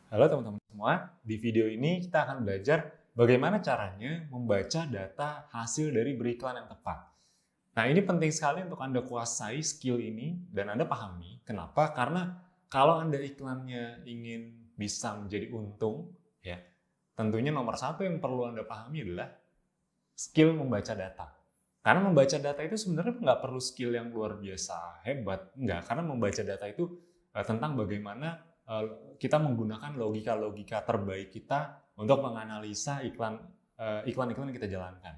Halo teman-teman semua, di video ini kita akan belajar bagaimana caranya membaca data hasil dari beriklan yang tepat. Nah, ini penting sekali untuk Anda kuasai skill ini dan Anda pahami. Kenapa? Karena kalau Anda iklannya ingin bisa menjadi untung, ya, tentunya nomor satu yang perlu Anda pahami adalah skill membaca data. Karena membaca data itu sebenarnya nggak perlu skill yang luar biasa hebat, nggak. Karena membaca data itu tentang bagaimana kita menggunakan logika-logika terbaik kita untuk menganalisa iklan-iklan yang kita jalankan.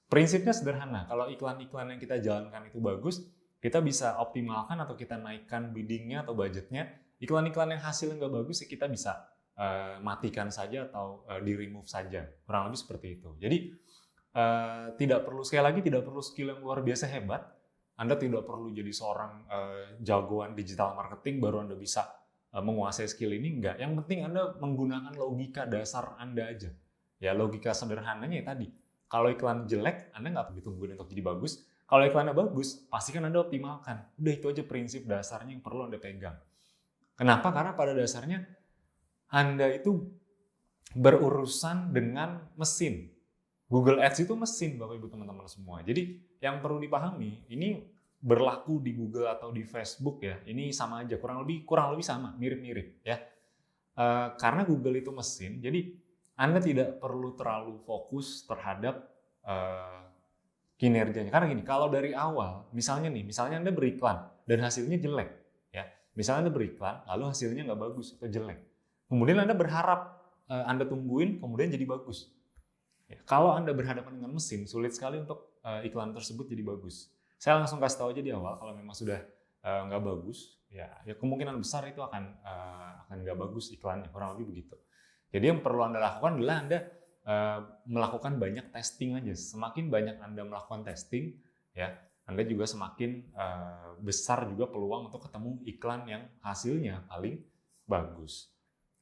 Prinsipnya sederhana, kalau iklan-iklan yang kita jalankan itu bagus, kita bisa optimalkan atau kita naikkan biddingnya atau budgetnya. Iklan-iklan yang hasilnya nggak bagus, kita bisa matikan saja atau di-remove saja. Kurang lebih seperti itu. Jadi, tidak perlu, sekali lagi, tidak perlu skill yang luar biasa hebat. Anda tidak perlu jadi seorang jagoan digital marketing baru Anda bisa menguasai skill ini, enggak. Yang penting Anda menggunakan logika dasar Anda aja. Ya, logika sederhananya ya tadi. Kalau iklan jelek, Anda nggak perlu ditungguin untuk jadi bagus. Kalau iklannya bagus, pastikan Anda optimalkan. Udah, itu aja prinsip dasarnya yang perlu Anda pegang. Kenapa? Karena pada dasarnya Anda itu berurusan dengan mesin. Google Ads itu mesin, Bapak Ibu teman-teman semua. Jadi yang perlu dipahami, ini berlaku di Google atau di Facebook ya, ini sama aja, kurang lebih sama, mirip-mirip ya. Karena Google itu mesin, jadi Anda tidak perlu terlalu fokus terhadap kinerjanya. Karena gini, kalau dari awal, misalnya Anda beriklan dan hasilnya jelek, ya, misalnya Anda beriklan lalu hasilnya nggak bagus atau jelek, kemudian Anda berharap Anda tungguin kemudian jadi bagus. Ya, kalau Anda berhadapan dengan mesin, sulit sekali untuk iklan tersebut jadi bagus. Saya langsung kasih tahu aja di awal, kalau memang sudah nggak bagus, ya kemungkinan besar itu akan nggak bagus iklannya, kurang lebih begitu. Jadi yang perlu Anda lakukan adalah Anda melakukan banyak testing aja. Semakin banyak Anda melakukan testing, ya Anda juga semakin besar juga peluang untuk ketemu iklan yang hasilnya paling bagus.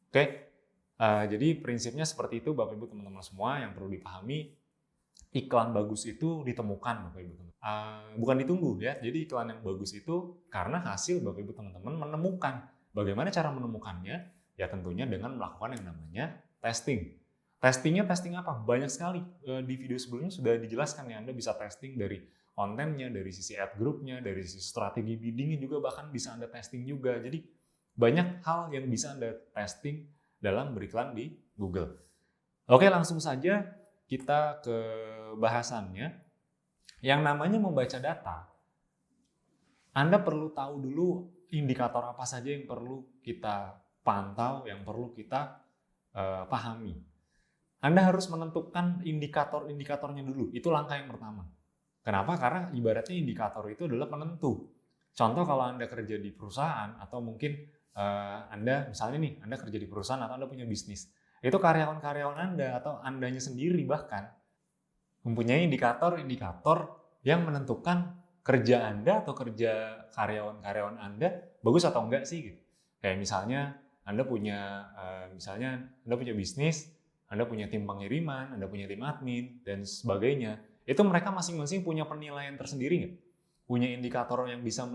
Oke, jadi prinsipnya seperti itu Bapak Ibu teman-teman semua. Yang perlu dipahami, iklan bagus itu ditemukan Bapak Ibu teman-teman. Bukan ditunggu ya. Jadi iklan yang bagus itu karena hasil Bapak Ibu teman-teman menemukan. Bagaimana cara menemukannya? Ya tentunya dengan melakukan yang namanya testing. Testingnya testing apa? Banyak sekali. Di video sebelumnya sudah dijelaskan ya, Anda bisa testing dari kontennya, dari sisi ad groupnya, dari sisi strategi biddingnya juga bahkan bisa Anda testing juga. Jadi banyak hal yang bisa Anda testing dalam beriklan di Google. Oke, langsung saja kita ke bahasannya. Yang namanya membaca data, Anda perlu tahu dulu indikator apa saja yang perlu kita pantau, yang perlu kita pahami. Anda harus menentukan indikator-indikatornya dulu. Itu langkah yang pertama. Kenapa? Karena ibaratnya indikator itu adalah penentu. Contoh kalau Anda kerja di perusahaan atau mungkin Anda misalnya Anda kerja di perusahaan atau Anda punya bisnis. Itu karyawan-karyawan Anda atau Andanya sendiri bahkan mempunyai indikator-indikator yang menentukan kerja Anda atau kerja karyawan-karyawan Anda bagus atau enggak sih gitu. Kayak misalnya Anda punya bisnis, Anda punya tim pengiriman, Anda punya tim admin dan sebagainya. Itu mereka masing-masing punya penilaian tersendiri nggak? Punya indikator yang bisa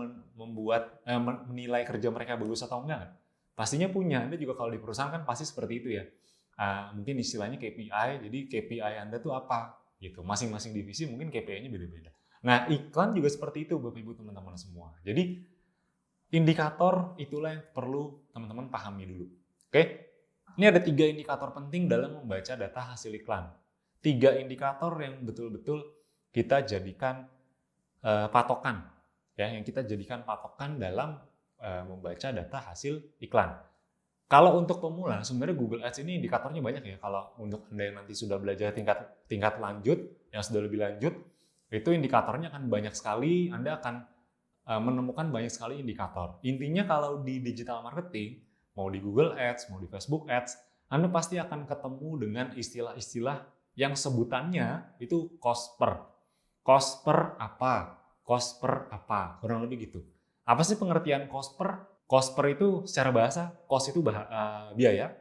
menilai kerja mereka bagus atau enggak? Pastinya punya. Anda juga kalau di perusahaan kan pasti seperti itu ya. Mungkin istilahnya KPI, jadi KPI Anda tuh apa? Gitu. Masing-masing divisi mungkin KPI-nya beda-beda. Nah, iklan juga seperti itu Bapak Ibu teman-teman semua. Jadi indikator itulah yang perlu teman-teman pahami dulu. Oke? Ini ada 3 indikator penting dalam membaca data hasil iklan. 3 indikator yang betul-betul kita jadikan patokan, ya, yang kita jadikan patokan dalam membaca data hasil iklan. Kalau untuk pemula, sebenarnya Google Ads ini indikatornya banyak ya. Kalau untuk Anda yang nanti sudah belajar tingkat lanjut, yang sudah lebih lanjut, itu indikatornya akan banyak sekali. Anda akan menemukan banyak sekali indikator. Intinya kalau di digital marketing, mau di Google Ads, mau di Facebook Ads, Anda pasti akan ketemu dengan istilah-istilah yang sebutannya itu cost per. Cost per apa? Cost per apa? Kurang lebih gitu. Apa sih pengertian cost per? Cost per itu secara bahasa, cost itu biaya,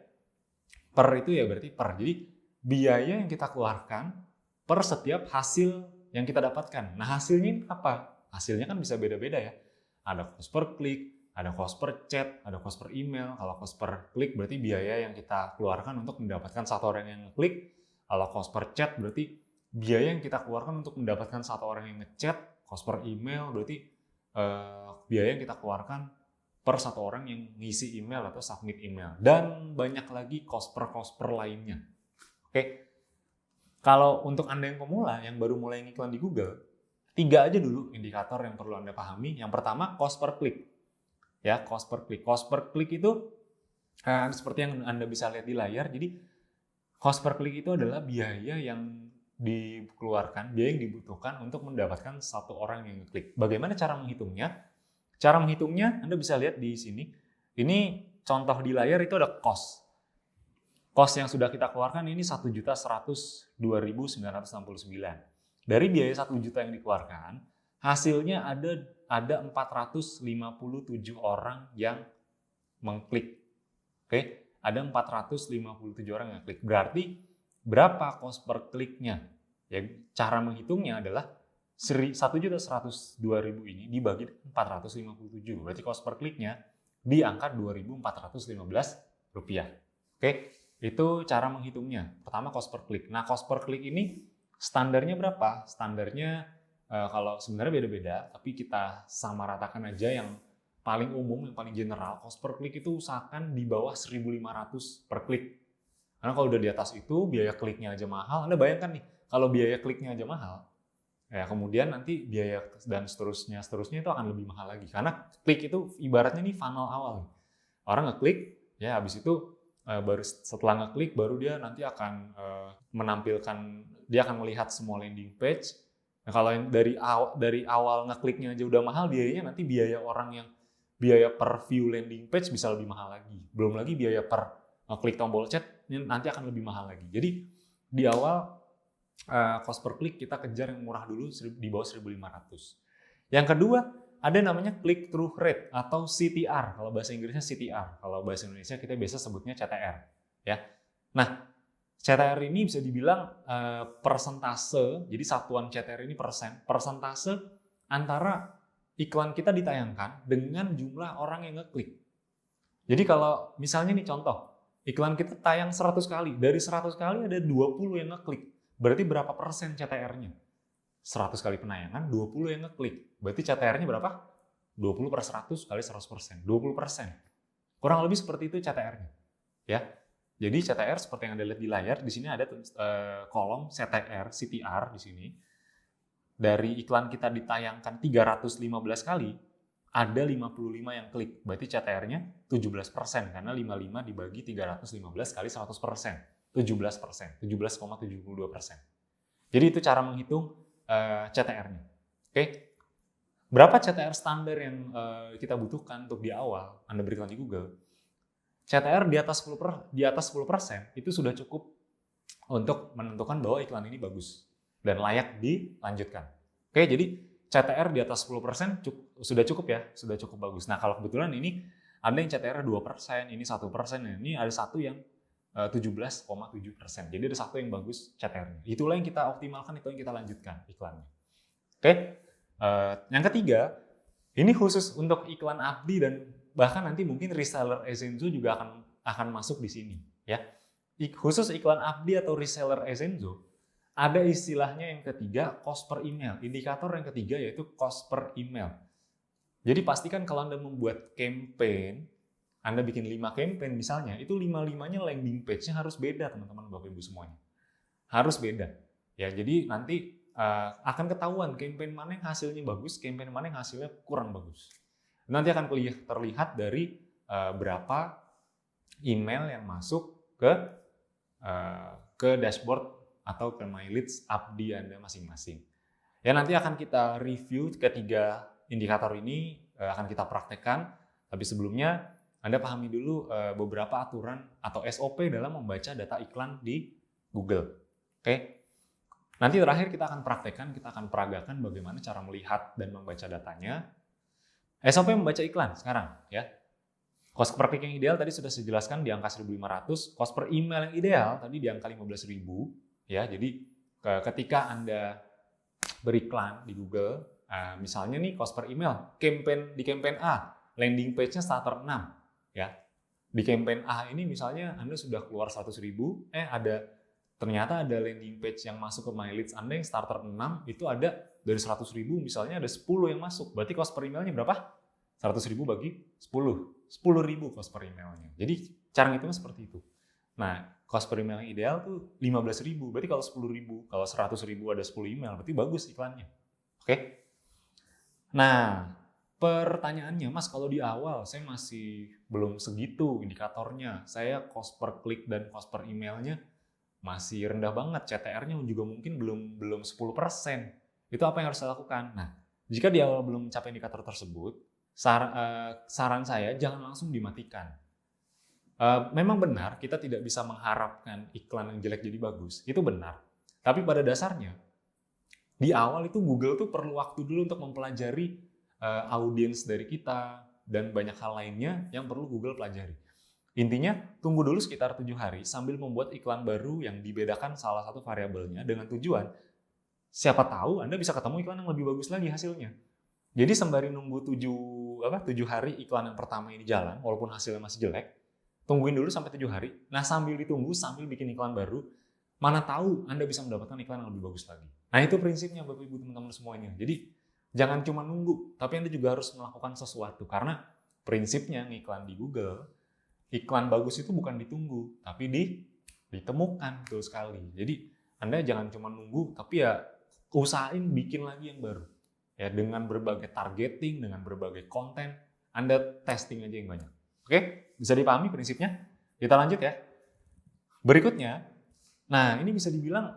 per itu ya berarti per. Jadi biaya yang kita keluarkan per setiap hasil yang kita dapatkan. Nah hasilnya apa? Hasilnya kan bisa beda-beda ya. Ada cost per klik, ada cost per chat, ada cost per email. Kalau cost per klik berarti biaya yang kita keluarkan untuk mendapatkan satu orang yang ngeklik. Kalau cost per chat berarti biaya yang kita keluarkan untuk mendapatkan satu orang yang ngechat. Cost per email berarti biaya yang kita keluarkan per satu orang yang ngisi email atau submit email. Dan banyak lagi cost per lainnya. Oke. Kalau untuk Anda yang pemula, yang baru mulai ngiklan di Google, 3 aja dulu indikator yang perlu Anda pahami. Yang pertama, cost per klik. Ya, cost per klik. Cost per klik itu seperti yang Anda bisa lihat di layar. Jadi, cost per klik itu adalah biaya yang dikeluarkan, biaya yang dibutuhkan untuk mendapatkan satu orang yang ngeklik. Bagaimana cara menghitungnya? Cara menghitungnya Anda bisa lihat di sini. Ini contoh di layar itu ada cost. Cost yang sudah kita keluarkan ini 1.102.969. Dari biaya 1 juta yang dikeluarkan, hasilnya ada 457 orang yang mengklik. Oke, ada 457 orang yang klik. Berarti berapa cost per kliknya? Ya, cara menghitungnya adalah 1.102.000 ini dibagi 457. Berarti cost per kliknya di angka Rp2.415. Oke, itu cara menghitungnya. Pertama cost per klik. Nah, cost per klik ini standarnya berapa? Standarnya kalau sebenarnya beda-beda, tapi kita samaratakan aja yang paling umum, yang paling general. Cost per klik itu usahakan di bawah 1.500 per klik. Karena kalau udah di atas itu, biaya kliknya aja mahal. Anda bayangkan nih, kalau biaya kliknya aja mahal, ya kemudian nanti biaya dan seterusnya itu akan lebih mahal lagi. Karena klik itu ibaratnya nih funnel awal. Orang ngeklik, ya habis itu baru setelah ngeklik baru dia nanti akan menampilkan, dia akan melihat semua landing page. Nah, kalau yang dari awal ngekliknya aja udah mahal, biayanya nanti biaya per view landing page bisa lebih mahal lagi. Belum lagi biaya per klik tombol chat nanti akan lebih mahal lagi. Jadi di awal cost per klik kita kejar yang murah dulu di bawah 1.500. Yang kedua, ada namanya click through rate atau CTR. Kalau bahasa Inggrisnya CTR, kalau bahasa Indonesia kita biasa sebutnya CTR. Ya. Nah, CTR ini bisa dibilang persentase, jadi satuan CTR ini persentase antara iklan kita ditayangkan dengan jumlah orang yang ngeklik. Jadi kalau misalnya nih contoh, iklan kita tayang 100 kali, dari 100 kali ada 20 yang ngeklik. Berarti berapa persen CTR-nya? 100 kali penayangan, 20 yang ngeklik. Berarti CTR-nya berapa? 20 per 100 kali 100%. 20%. Kurang lebih seperti itu CTR-nya. Ya. Jadi CTR seperti yang Anda lihat di layar, di sini ada kolom CTR di sini. Dari iklan kita ditayangkan 315 kali, ada 55 yang klik. Berarti CTR-nya 17%, karena 55 dibagi 315 kali 100%. 17%, 17,72%. Jadi itu cara menghitung CTR-nya. Oke. Berapa CTR standar yang kita butuhkan untuk di awal Anda beriklan di Google? CTR di atas 10% itu sudah cukup untuk menentukan bahwa iklan ini bagus dan layak dilanjutkan. Oke, jadi CTR di atas 10% sudah cukup ya, sudah cukup bagus. Nah, kalau kebetulan ini ada yang CTR 2%, ini 1%, ini ada satu yang 17,7%. Jadi ada satu yang bagus CTR-nya. Itulah yang kita optimalkan, itu yang kita lanjutkan iklannya. Oke. Yang ketiga, ini khusus untuk iklan abdi dan bahkan nanti mungkin reseller Ezenzo juga akan masuk di sini, ya. Khusus iklan abdi atau reseller Ezenzo, ada istilahnya yang ketiga, cost per email. Indikator yang ketiga yaitu cost per email. Jadi pastikan kalau Anda membuat campaign, Anda bikin 5 campaign misalnya, itu 5-5-nya landing page-nya harus beda, teman-teman, Bapak Ibu semuanya. Harus beda. Ya, jadi nanti akan ketahuan campaign mana yang hasilnya bagus, campaign mana yang hasilnya kurang bagus. Nanti akan terlihat dari berapa email yang masuk ke dashboard atau ke My Leads abdi Anda masing-masing. Ya, nanti akan kita review ketiga indikator ini, akan kita praktekkan. Tapi sebelumnya Anda pahami dulu beberapa aturan atau SOP dalam membaca data iklan di Google. Oke. Nanti terakhir kita akan praktekkan, kita akan peragakan bagaimana cara melihat dan membaca datanya. SOP membaca iklan sekarang, ya. Cost per klik yang ideal tadi sudah saya jelaskan di angka 1.500, cost per email yang ideal tadi di angka 15.000, ya. Jadi ketika Anda beriklan di Google, misalnya nih cost per email, di campaign A landing page-nya starter 6 ya. Di campaign A ini misalnya Anda sudah keluar 100.000, ternyata ada landing page yang masuk ke My Leads Anda yang starter 6, itu ada dari 100.000 misalnya ada 10 yang masuk. Berarti cost per emailnya berapa? 100.000 bagi 10. 10.000 cost per emailnya. Jadi cara ngitungnya seperti itu. Nah, cost per email yang ideal tuh 15.000. Berarti kalau 10.000, kalau 100.000 ada 10 email, berarti bagus iklannya. Oke? Nah, pertanyaannya, Mas, kalau di awal saya masih belum segitu indikatornya, saya cost per klik dan cost per emailnya masih rendah banget, CTR-nya juga mungkin belum 10%. Itu apa yang harus saya lakukan? Nah, jika di awal belum mencapai indikator tersebut, saran saya jangan langsung dimatikan. Memang benar kita tidak bisa mengharapkan iklan yang jelek jadi bagus, itu benar. Tapi pada dasarnya, di awal itu Google tuh perlu waktu dulu untuk mempelajari audiens dari kita dan banyak hal lainnya yang perlu Google pelajari. Intinya, tunggu dulu sekitar 7 hari sambil membuat iklan baru yang dibedakan salah satu variabelnya dengan tujuan siapa tahu Anda bisa ketemu iklan yang lebih bagus lagi hasilnya. Jadi sembari nunggu 7 hari iklan yang pertama ini jalan, walaupun hasilnya masih jelek, tungguin dulu sampai 7 hari. Nah, sambil ditunggu, sambil bikin iklan baru, mana tahu Anda bisa mendapatkan iklan yang lebih bagus lagi. Nah, itu prinsipnya Bapak Ibu teman-teman semuanya. Jadi, jangan cuma nunggu, tapi Anda juga harus melakukan sesuatu. Karena prinsipnya ngiklan di Google, iklan bagus itu bukan ditunggu, tapi ditemukan, betul sekali. Jadi Anda jangan cuma nunggu, tapi ya usahain bikin lagi yang baru. Ya, dengan berbagai targeting, dengan berbagai konten, Anda testing aja yang banyak. Oke? Bisa dipahami prinsipnya? Kita lanjut ya. Berikutnya, nah ini bisa dibilang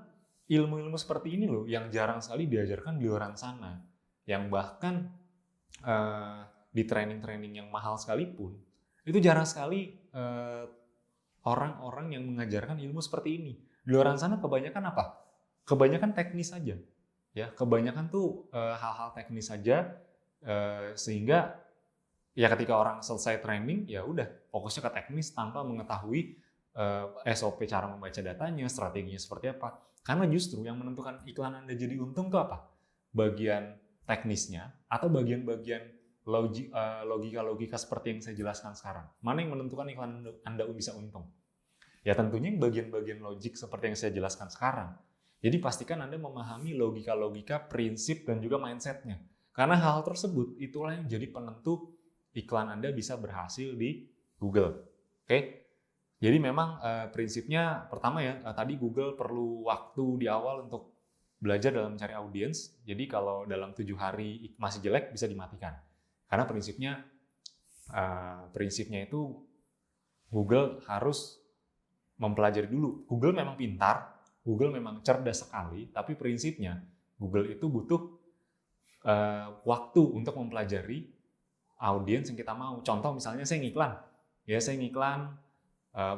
ilmu-ilmu seperti ini loh yang jarang sekali diajarkan di luar sana. Yang bahkan di training-training yang mahal sekalipun, itu jarang sekali orang-orang yang mengajarkan ilmu seperti ini. Di luar sana kebanyakan apa? Kebanyakan teknis saja. Ya, kebanyakan tuh hal-hal teknis saja sehingga ya ketika orang selesai training ya udah fokusnya ke teknis tanpa mengetahui SOP cara membaca datanya, strateginya seperti apa. Karena justru yang menentukan iklan Anda jadi untung tuh apa? Bagian teknisnya atau bagian-bagian logika-logika seperti yang saya jelaskan sekarang. Mana yang menentukan iklan Anda bisa untung? Ya tentunya bagian-bagian logik seperti yang saya jelaskan sekarang. Jadi pastikan Anda memahami logika-logika, prinsip, dan juga mindset-nya. Karena hal tersebut itulah yang jadi penentu iklan Anda bisa berhasil di Google. Oke? Jadi memang prinsipnya pertama ya, tadi Google perlu waktu di awal untuk belajar dalam mencari audiens. Jadi kalau dalam 7 hari masih jelek bisa dimatikan. Karena prinsipnya itu Google harus mempelajari dulu. Google memang pintar, Google memang cerdas sekali, tapi prinsipnya Google itu butuh waktu untuk mempelajari audiens yang kita mau. Contoh misalnya saya ngiklan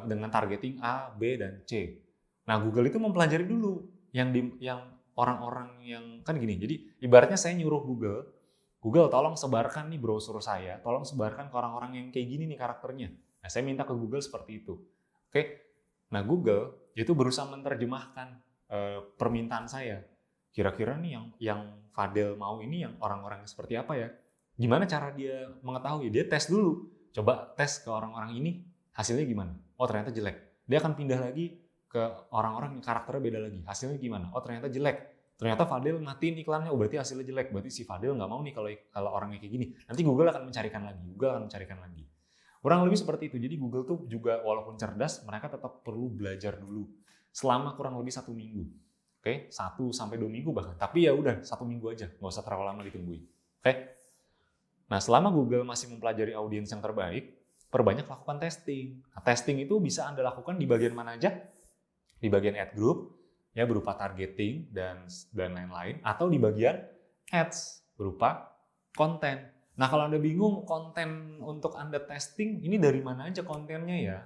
dengan targeting A, B, dan C. Nah Google itu mempelajari dulu yang orang-orang yang kan gini. Jadi ibaratnya saya nyuruh Google tolong sebarkan nih brosur saya, tolong sebarkan ke orang-orang yang kayak gini nih karakternya. Nah, saya minta ke Google seperti itu. Oke. Nah, Google itu berusaha menerjemahkan permintaan saya. Kira-kira nih yang Fadel mau ini yang orang-orang seperti apa ya? Gimana cara dia mengetahui? Dia tes dulu. Coba tes ke orang-orang ini, hasilnya gimana? Oh, ternyata jelek. Dia akan pindah lagi ke orang-orang yang karakternya beda lagi. Hasilnya gimana? Oh, ternyata jelek. Ternyata Fadel matiin iklannya, oh berarti hasilnya jelek. Berarti si Fadel nggak mau nih kalau orangnya kayak gini. Nanti Google akan mencarikan lagi. Kurang lebih seperti itu. Jadi Google tuh juga walaupun cerdas, mereka tetap perlu belajar dulu. Selama kurang lebih 1 minggu. Oke, 1 sampai 2 minggu bahkan. Tapi ya udah 1 minggu aja, nggak usah terlalu lama ditungguin. Oke. Nah, selama Google masih mempelajari audiens yang terbaik, perbanyak lakukan testing. Nah, testing itu bisa Anda lakukan di bagian mana aja? Di bagian ad group, ya berupa targeting dan lain-lain, atau di bagian ads berupa konten. Nah kalau Anda bingung konten untuk Anda testing ini dari mana aja kontennya ya,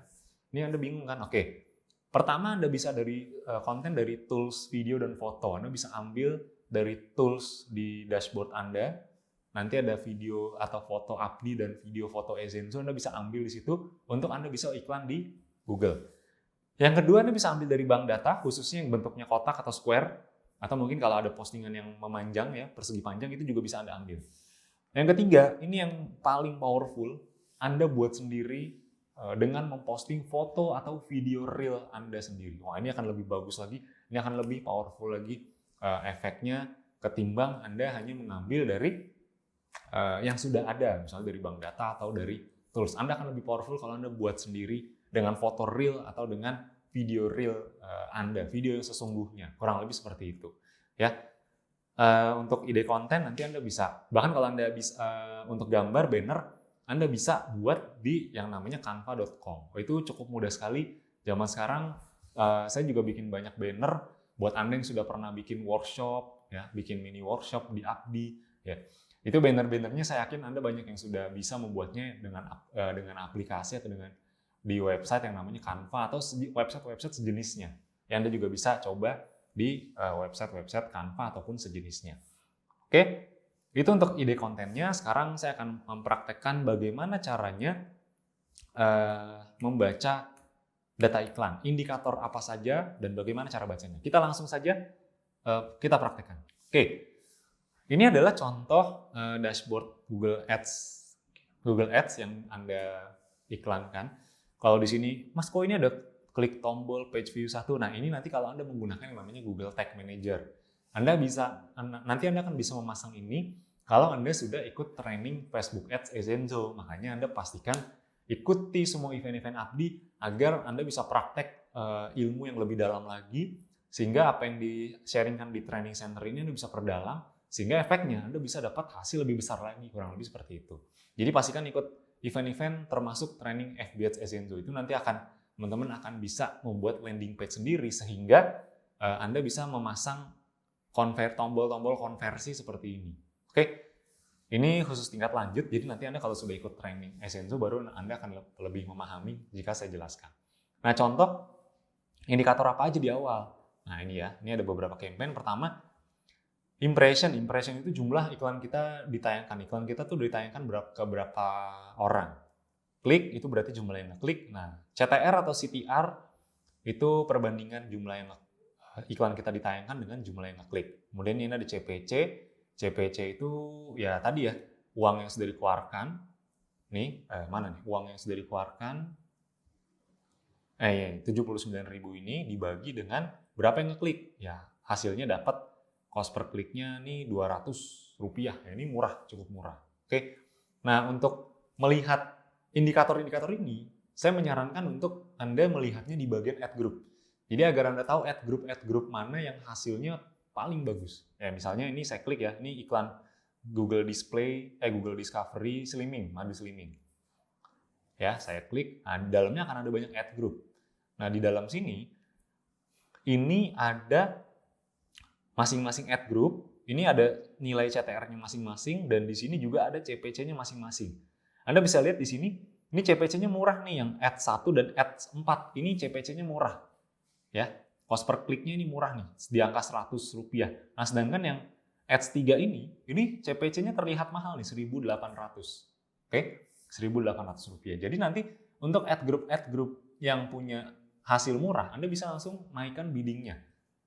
ini Anda bingung kan? Oke, pertama Anda bisa dari konten dari tools video dan foto. Anda bisa ambil dari tools di dashboard Anda. Nanti ada video atau foto Apni dan video foto Ezenzo, Anda bisa ambil di situ untuk Anda bisa iklan di Google. Yang kedua, Anda bisa ambil dari bank data, khususnya yang bentuknya kotak atau square, atau mungkin kalau ada postingan yang memanjang ya, persegi panjang, itu juga bisa Anda ambil. Yang ketiga, ini yang paling powerful, Anda buat sendiri dengan memposting foto atau video real Anda sendiri. Wah, ini akan lebih bagus lagi, ini akan lebih powerful lagi efeknya ketimbang Anda hanya mengambil dari yang sudah ada, misalnya dari bank data atau dari tools. Anda akan lebih powerful kalau Anda buat sendiri dengan foto real atau dengan video real Anda, video yang sesungguhnya, kurang lebih seperti itu. Ya, untuk ide konten nanti Anda bisa, bahkan kalau Anda bisa untuk gambar banner, Anda bisa buat di yang namanya canva.com. Itu cukup mudah sekali. Zaman sekarang saya juga bikin banyak banner buat Anda yang sudah pernah bikin workshop, ya, bikin mini workshop di Abdi, ya. Itu banner-bannernya saya yakin Anda banyak yang sudah bisa membuatnya dengan aplikasi atau dengan di website yang namanya Canva atau website-website sejenisnya. Yang Anda juga bisa coba di website-website Canva ataupun sejenisnya. Oke, itu untuk ide kontennya. Sekarang saya akan mempraktekkan bagaimana caranya membaca data iklan, indikator apa saja, dan bagaimana cara bacanya. Kita langsung saja kita praktekkan. Oke, ini adalah contoh dashboard Google Ads yang Anda iklankan. Kalau di sini, Mas, kok ini ada klik tombol page view 1. Nah, ini nanti kalau Anda menggunakan yang namanya Google Tag Manager. Nanti Anda akan bisa memasang ini kalau Anda sudah ikut training Facebook Ads Ezenzo. Makanya Anda pastikan ikuti semua event-event Abdi agar Anda bisa praktek ilmu yang lebih dalam lagi, sehingga apa yang di-sharingkan di training center ini Anda bisa perdalam, sehingga efeknya Anda bisa dapat hasil lebih besar lagi, kurang lebih seperti itu. Jadi pastikan ikut event-event termasuk training FB Ads Ezenzo. Itu nanti teman-teman akan bisa membuat landing page sendiri sehingga Anda bisa memasang tombol-tombol konversi seperti ini. Oke, ini khusus tingkat lanjut, jadi nanti Anda kalau sudah ikut training Ezenzo baru Anda akan lebih memahami jika saya jelaskan. Nah, contoh indikator apa aja di awal. Nah, ini ya, ini ada beberapa campaign. Pertama, impression itu jumlah iklan kita ditayangkan. Iklan kita tuh ditayangkan ke berapa orang. Klik itu berarti jumlah yang ngeklik. Nah, CTR atau CTR itu perbandingan jumlah yang iklan kita ditayangkan dengan jumlah yang ngeklik. Kemudian ini ada CPC. CPC itu ya tadi ya, uang yang sudah dikeluarkan. Nih, mana nih? Uang yang sudah dikeluarkan 79.000 ini dibagi dengan berapa yang ngeklik. Ya, hasilnya dapat cost per kliknya nih Rp200. Ya, ini murah, cukup murah. Oke. Nah, untuk melihat indikator-indikator ini, saya menyarankan untuk Anda melihatnya di bagian ad group. Jadi agar Anda tahu ad group mana yang hasilnya paling bagus. Ya, misalnya ini saya klik ya, ini iklan Google Discovery Slimming, madu slimming. Ya, saya klik, nah di dalamnya akan ada banyak ad group. Nah, di dalam sini ini ada masing-masing ad group, ini ada nilai CTR-nya masing-masing dan di sini juga ada CPC-nya masing-masing. Anda bisa lihat di sini, ini CPC-nya murah nih, yang ad 1 dan ad 4. Ini CPC-nya murah. Ya, cost per kliknya ini murah nih, di angka Rp100. Nah, sedangkan yang ads 3 ini CPC-nya terlihat mahal nih, Rp1.800. Oke, Rp1.800. Jadi nanti untuk ad group yang punya hasil murah, Anda bisa langsung naikkan bidding-nya.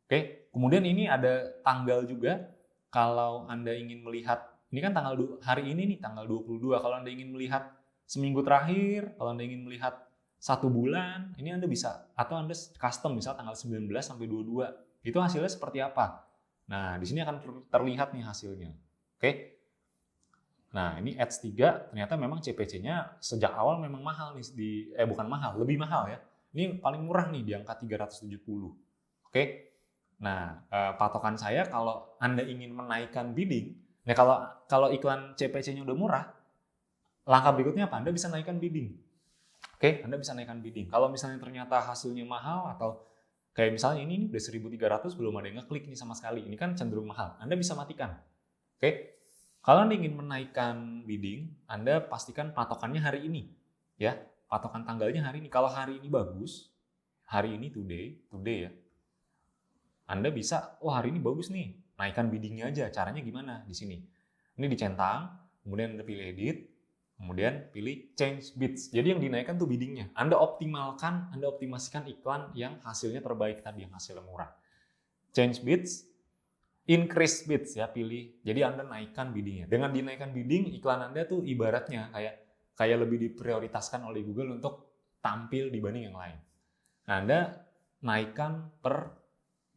Oke, kemudian ini ada tanggal juga. Kalau Anda ingin melihat, ini kan hari ini nih, tanggal 22. Kalau Anda ingin melihat seminggu terakhir, kalau Anda ingin melihat 1 bulan, ini Anda bisa, atau Anda custom misalnya tanggal 19 sampai 22. Itu hasilnya seperti apa? Nah, di sini akan terlihat nih hasilnya. Oke. Nah, ini ads 3 ternyata memang CPC-nya sejak awal memang mahal nih, bukan mahal, lebih mahal ya. Ini paling murah nih di angka 370. Oke. Nah, patokan saya kalau Anda ingin menaikkan bidding, nah kalau iklan CPC-nya udah murah, langkah berikutnya apa? Anda bisa naikkan bidding. Oke, Anda bisa naikkan bidding. Kalau misalnya ternyata hasilnya mahal atau kayak misalnya ini udah 1.300 belum ada yang ngeklik nih sama sekali, ini kan cenderung mahal. Anda bisa matikan. Oke. Kalau Anda ingin menaikkan bidding, Anda pastikan patokannya hari ini. Ya, patokan tanggalnya hari ini. Kalau hari ini bagus, hari ini today ya. Anda bisa, hari ini bagus nih, naikkan biddingnya aja. Caranya gimana? Di sini. Ini dicentang, kemudian Anda pilih edit, kemudian pilih change bids. Jadi yang dinaikkan tuh biddingnya. Anda optimasikan iklan yang hasilnya terbaik tadi, yang hasilnya murah. Change bids, increase bids ya, pilih. Jadi Anda naikkan biddingnya. Dengan dinaikkan bidding, iklan Anda tuh ibaratnya kayak lebih diprioritaskan oleh Google untuk tampil dibanding yang lain. Nah, Anda naikkan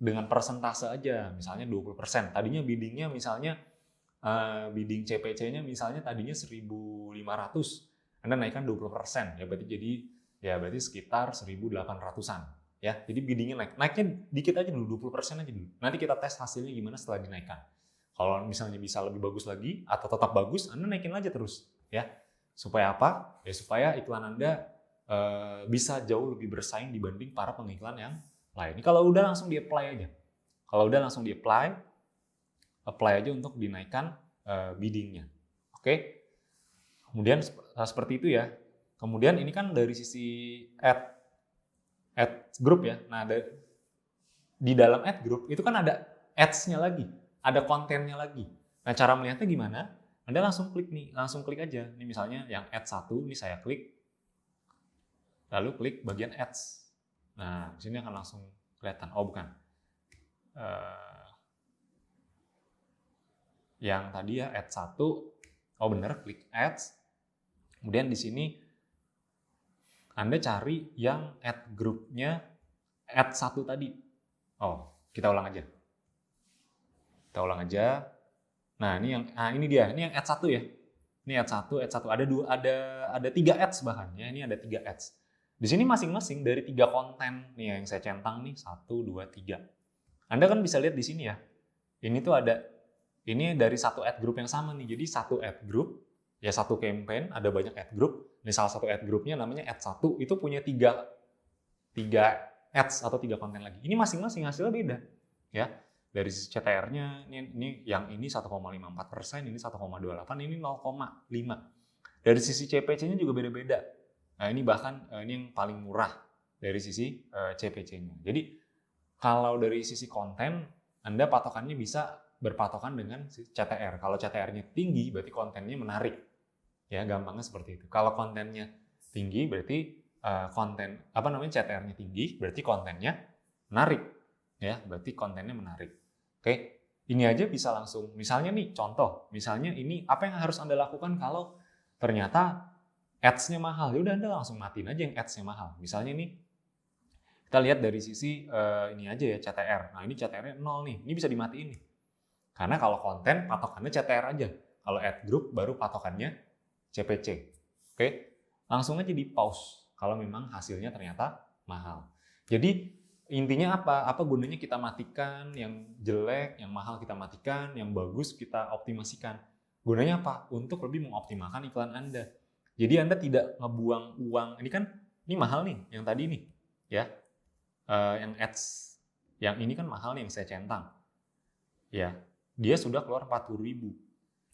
dengan persentase aja, misalnya 20%. Tadinya biddingnya misalnya bidding CPC-nya misalnya tadinya 1.500. Anda naikkan 20%, ya berarti sekitar 1.800-an. Ya, jadi biddingnya naiknya dikit aja dulu, 20% aja dulu. Nanti kita tes hasilnya gimana setelah dinaikkan. Kalau misalnya bisa lebih bagus lagi atau tetap bagus, Anda naikin aja terus, ya. Supaya apa? Ya supaya iklan Anda bisa jauh lebih bersaing dibanding para pengiklan yang lain. Ini kalau udah langsung di-apply aja. Kalau udah langsung apply aja untuk dinaikkan biddingnya. Oke? Kemudian seperti itu ya. Kemudian ini kan dari sisi ad group ya. Nah, di dalam ad group itu kan ada ads-nya lagi, ada kontennya lagi. Nah, cara melihatnya gimana? Anda langsung klik aja. Ini misalnya yang ad 1, ini saya klik. Lalu klik bagian ads. Nah, di sini akan langsung kelihatan. Oh, bukan. Yang tadi ya ad 1. Oh, benar, klik ads. Kemudian di sini Anda cari yang ad group-nya ad 1 tadi. Oh, kita ulang aja. Nah, ini dia. Ini yang ad 1 ya. Ini ad 1. Ada 3 ads bahkan ya. Ini ada 3 ads. Di sini masing-masing dari 3 konten nih yang saya centang nih, 1 2 3. Anda kan bisa lihat di sini ya. Ini dari satu ad group yang sama nih. Jadi satu ad group ya, satu campaign, ada banyak ad group. Ini salah satu ad groupnya namanya ad 1, itu punya 3 ads atau 3 konten lagi. Ini masing-masing hasilnya beda. Ya. Dari sisi CTR-nya, yang ini 1,54%, ini 1,28%, ini 0,5%. Dari sisi CPC-nya juga beda-beda. Nah, ini bahkan ini yang paling murah dari sisi CPC-nya. Jadi, kalau dari sisi konten, Anda patokannya bisa berpatokan dengan CTR. Kalau CTR-nya tinggi, berarti kontennya menarik. Ya, gampangnya seperti itu. Kalau kontennya tinggi, berarti CTR-nya tinggi, berarti kontennya menarik. Ya, berarti kontennya menarik. Oke, ini aja bisa langsung. Misalnya nih, contoh. Misalnya ini, apa yang harus Anda lakukan kalau ternyata ads-nya mahal? Ya udah, Anda langsung matiin aja yang ads-nya mahal. Misalnya nih, kita lihat dari sisi ini aja ya, CTR. Nah, ini CTR-nya 0 nih. Ini bisa dimatiin nih. Karena kalau konten, patokannya CTR aja. Kalau ad group, baru patokannya CPC. Oke, langsung aja di pause kalau memang hasilnya ternyata mahal. Jadi intinya apa? Apa gunanya kita matikan yang jelek, yang mahal kita matikan, yang bagus kita optimasikan. Gunanya apa? Untuk lebih mengoptimalkan iklan Anda. Jadi Anda tidak ngebuang uang. Ini mahal nih, yang tadi nih, ya. Yang ads, yang ini kan mahal nih yang saya centang. Ya, dia sudah keluar 40.000.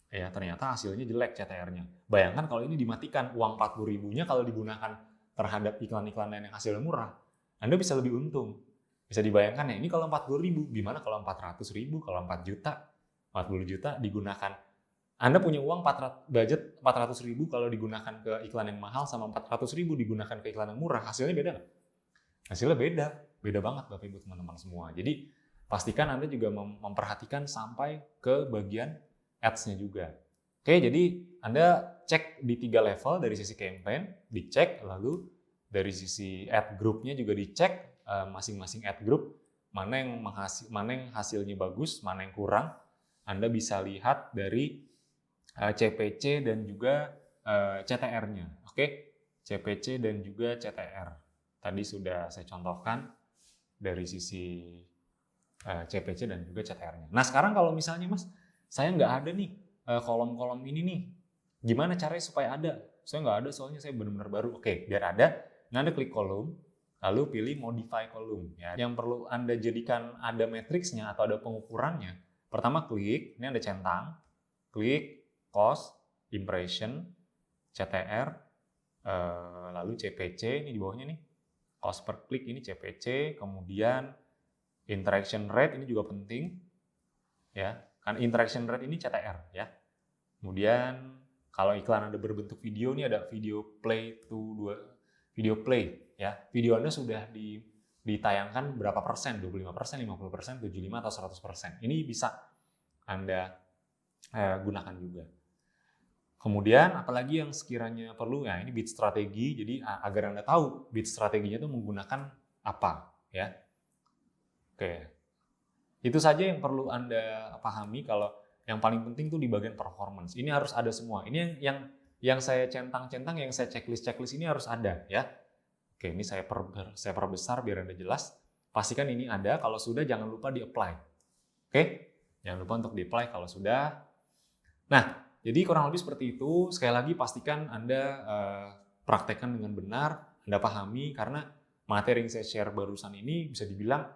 Ya, ternyata hasilnya jelek CTR-nya. Bayangkan kalau ini dimatikan, uang 40.000-nya kalau digunakan terhadap iklan-iklan lain yang hasilnya murah, Anda bisa lebih untung. Bisa dibayangkan ya, ini kalau 40.000, gimana kalau 400.000, kalau 4 juta, 40 juta digunakan. Anda punya uang budget 400.000 kalau digunakan ke iklan yang mahal sama 400.000 digunakan ke iklan yang murah, hasilnya beda nggak? Hasilnya beda banget Bapak Ibu teman-teman semua. Jadi pastikan Anda juga memperhatikan sampai ke bagian ads-nya juga. Oke, jadi Anda cek di 3 level, dari sisi campaign dicek, lalu dari sisi ad group-nya juga dicek, masing-masing ad group mana yang hasilnya bagus, mana yang kurang. Anda bisa lihat dari CPC dan juga CTR-nya. Oke, CPC dan juga CTR. Tadi sudah saya contohkan dari sisi CPC dan juga CTR-nya. Nah, sekarang kalau misalnya Mas, saya nggak ada nih kolom-kolom ini nih. Gimana caranya supaya ada? Saya nggak ada soalnya saya benar-benar baru. Oke, biar ada, Anda klik kolom, lalu pilih modify kolom. Ya. Yang perlu Anda jadikan ada matriksnya atau ada pengukurannya. Pertama klik, ini Anda centang, klik cost, impression, CTR, lalu CPC, ini di bawahnya nih. Cost per klik ini CPC, kemudian interaction rate ini juga penting. Ya. Kan interaction rate ini CTR ya. Kemudian kalau iklan Anda berbentuk video, ini ada video play ya. Video Anda sudah ditayangkan berapa persen? 25%, 50%, 75% atau 100%. Ini bisa Anda gunakan juga. Kemudian apalagi yang sekiranya perlu, ya ini bid strategi, jadi agar Anda tahu bid strateginya itu menggunakan apa, ya. Oke, itu saja yang perlu Anda pahami. Kalau yang paling penting tuh di bagian performance, ini harus ada semua. Ini yang saya centang-centang, yang saya checklist ini harus ada, ya. Oke, ini saya perbesar biar Anda jelas. Pastikan ini ada, kalau sudah jangan lupa di-apply. Oke, jangan lupa untuk di-apply kalau sudah. Nah, jadi kurang lebih seperti itu. Sekali lagi pastikan Anda praktekkan dengan benar, Anda pahami, karena materi yang saya share barusan ini bisa dibilang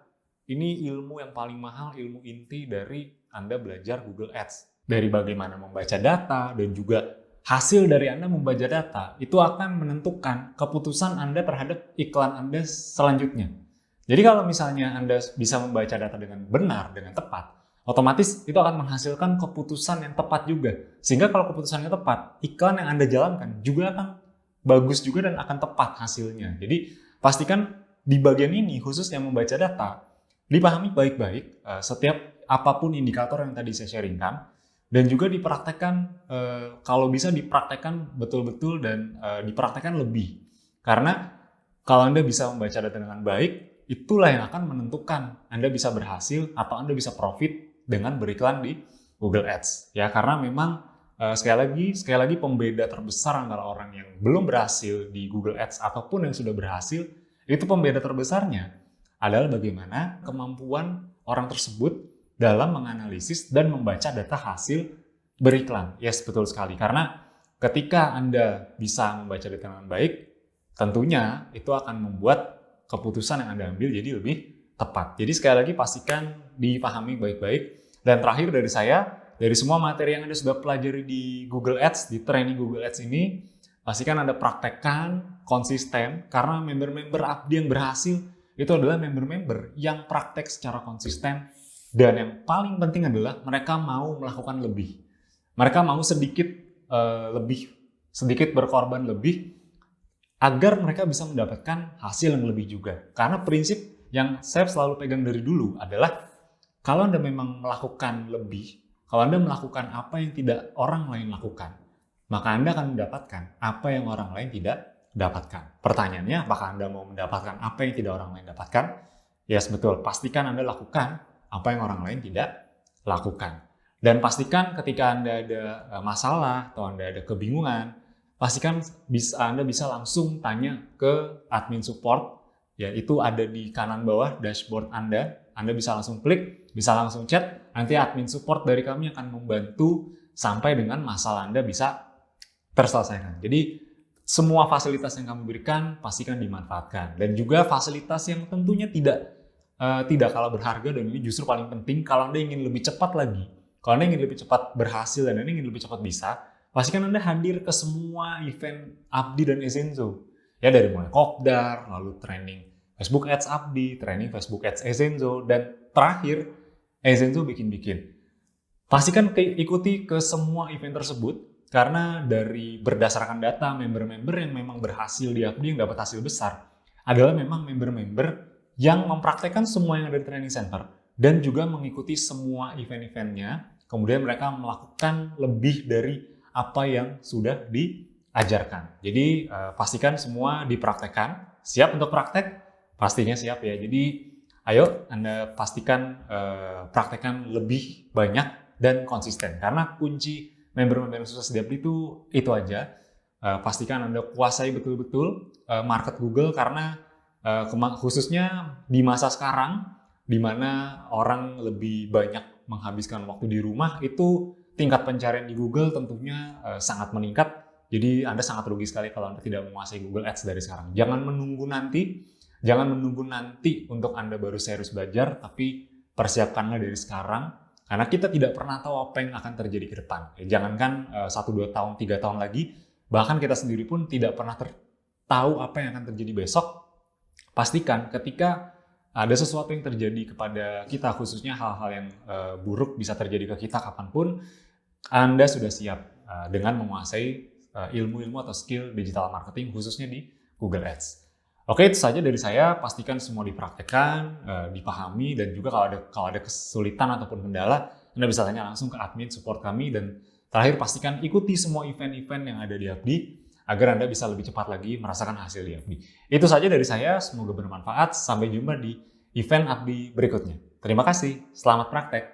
ini ilmu yang paling mahal, ilmu inti dari Anda belajar Google Ads. Dari bagaimana membaca data dan juga hasil dari Anda membaca data, itu akan menentukan keputusan Anda terhadap iklan Anda selanjutnya. Jadi kalau misalnya Anda bisa membaca data dengan benar, dengan tepat, otomatis itu akan menghasilkan keputusan yang tepat juga. Sehingga kalau keputusannya tepat, iklan yang Anda jalankan juga akan bagus juga dan akan tepat hasilnya. Jadi pastikan di bagian ini, khusus yang membaca data, dipahami baik-baik setiap apapun indikator yang tadi saya sharingkan, dan juga dipraktekkan, kalau bisa dipraktekkan betul-betul dan dipraktekkan lebih. Karena kalau Anda bisa membaca data dengan baik, itulah yang akan menentukan Anda bisa berhasil atau Anda bisa profit dengan beriklan di Google Ads, ya. Karena memang sekali lagi pembeda terbesar antara orang yang belum berhasil di Google Ads ataupun yang sudah berhasil, itu pembeda terbesarnya adalah bagaimana kemampuan orang tersebut dalam menganalisis dan membaca data hasil beriklan. Yes, betul sekali. Karena ketika Anda bisa membaca data dengan baik, tentunya itu akan membuat keputusan yang Anda ambil jadi lebih tepat. Jadi sekali lagi pastikan dipahami baik-baik. Dan terakhir dari saya, dari semua materi yang Anda sudah pelajari di Google Ads, di training Google Ads ini, pastikan Anda praktekkan konsisten, karena member-member Abdi yang berhasil itu adalah member-member yang praktek secara konsisten, dan yang paling penting adalah mereka mau melakukan lebih. Mereka mau sedikit berkorban lebih agar mereka bisa mendapatkan hasil yang lebih juga. Karena prinsip yang saya selalu pegang dari dulu adalah kalau Anda memang melakukan lebih, kalau Anda melakukan apa yang tidak orang lain lakukan, maka Anda akan mendapatkan apa yang orang lain tidak dapatkan. Pertanyaannya, apakah Anda mau mendapatkan apa yang tidak orang lain dapatkan? Yes, betul. Pastikan Anda lakukan apa yang orang lain tidak lakukan. Dan pastikan ketika Anda ada masalah atau Anda ada kebingungan, pastikan Anda bisa langsung tanya ke admin support, ya, itu ada di kanan bawah dashboard Anda. Anda bisa langsung klik, bisa langsung chat, nanti admin support dari kami akan membantu sampai dengan masalah Anda bisa terselesaikan. Jadi semua fasilitas yang kami berikan pastikan dimanfaatkan, dan juga fasilitas yang tentunya tidak kalah berharga, dan ini justru paling penting kalau Anda ingin lebih cepat lagi. Kalau Anda ingin lebih cepat berhasil dan Anda ingin lebih cepat bisa, pastikan Anda hadir ke semua event Abdi dan Ezenzo. Ya, dari mulai Kopdar, lalu training Facebook Ads Abdi, training Facebook Ads Ezenzo, dan terakhir Ezenzo bikin-bikin. Pastikan ikuti ke semua event tersebut, karena dari berdasarkan data member-member yang memang berhasil di Abdi, yang dapat hasil besar, adalah memang member-member yang mempraktekkan semua yang ada di training center dan juga mengikuti semua event-eventnya. Kemudian mereka melakukan lebih dari apa yang sudah diajarkan. Jadi pastikan semua dipraktekkan. Siap untuk praktek? Pastinya siap, ya. Jadi ayo Anda pastikan praktekkan lebih banyak dan konsisten. Karena kunci member-member yang sukses di Abdi itu aja. Pastikan Anda kuasai betul-betul market Google, karena khususnya di masa sekarang di mana orang lebih banyak menghabiskan waktu di rumah, itu tingkat pencarian di Google tentunya sangat meningkat. Jadi Anda sangat rugi sekali kalau Anda tidak menguasai Google Ads dari sekarang. Jangan menunggu nanti untuk Anda baru serius belajar, tapi persiapkanlah dari sekarang. Karena kita tidak pernah tahu apa yang akan terjadi ke depan. Jangankan 1-2 tahun, 3 tahun lagi, bahkan kita sendiri pun tidak pernah tahu apa yang akan terjadi besok. Pastikan ketika ada sesuatu yang terjadi kepada kita, khususnya hal-hal yang buruk bisa terjadi ke kita kapanpun, Anda sudah siap dengan menguasai ilmu-ilmu atau skill digital marketing, khususnya di Google Ads. Oke, itu saja dari saya. Pastikan semua dipraktekkan, dipahami, dan juga kalau ada kesulitan ataupun kendala, Anda bisa tanya langsung ke admin support kami, dan terakhir pastikan ikuti semua event-event yang ada di Abdi agar Anda bisa lebih cepat lagi merasakan hasil di Abdi. Itu saja dari saya, semoga bermanfaat. Sampai jumpa di event Abdi berikutnya. Terima kasih, selamat praktek.